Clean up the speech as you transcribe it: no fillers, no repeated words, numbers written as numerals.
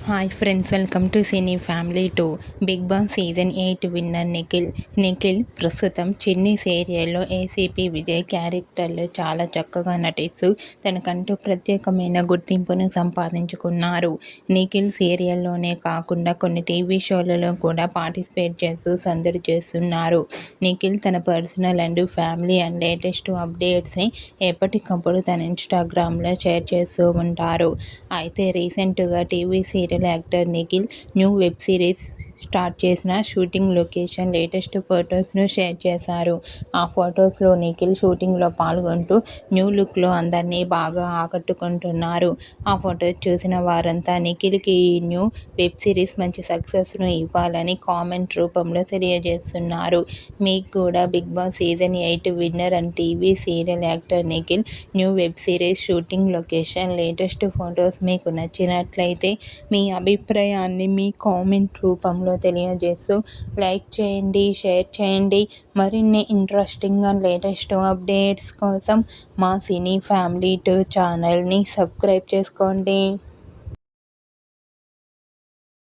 Hi friends, welcome to cine family 2. Bigg Boss season 8 winner Nikhil ప్రస్తుతం చిన్ని సీరియల్లో ACP Vijay క్యారెక్టర్లో చాలా చక్కగా నటిస్తూ తనకంటూ ప్రత్యేకమైన గుర్తింపును సంపాదించుకున్నారు. నిఖిల్ సీరియల్లోనే కాకుండా కొన్ని టీవీ షోలలో కూడా పార్టిసిపేట్ చేస్తూ సందడి చేస్తున్నారు. నిఖిల్ తన personal and family and latest అప్డేట్స్ని ఎప్పటికప్పుడు తన ఇన్స్టాగ్రామ్లో షేర్ చేస్తూ ఉంటారు. అయితే రీసెంట్గా TV serial actor Nikhil new web series start చేసిన షూటింగ్ లొకేషన్ లేటెస్ట్ ఫొటోస్ను షేర్ చేశారు. ఆ ఫొటోస్లో నిఖిల్ షూటింగ్లో పాల్గొంటూ న్యూ లుక్లో అందరినీ బాగా ఆకట్టుకుంటున్నారు. ఆ ఫొటోస్ చూసిన వారంతా నిఖిల్కి ఈ న్యూ వెబ్ సిరీస్ మంచి సక్సెస్ను ఇవ్వాలని కామెంట్ రూపంలో తెలియజేస్తున్నారు. మీకు కూడా Bigg Boss season 8 winner and TV serial actor Nikhil new web series shooting location latest photos మీకు నచ్చినట్లయితే మీ అభిప్రాయాన్ని మీ కామెంట్ రూపంలో తెలియజేస్తూ లైక్ చేయండి, షేర్ చేయండి. మరిన్ని ఇంట్రెస్టింగ్ అండ్ లేటెస్ట్ అప్డేట్స్ కోసం మా సినీ ఫ్యామిలీ 2 ఛానల్ని సబ్స్క్రైబ్ చేసుకోండి.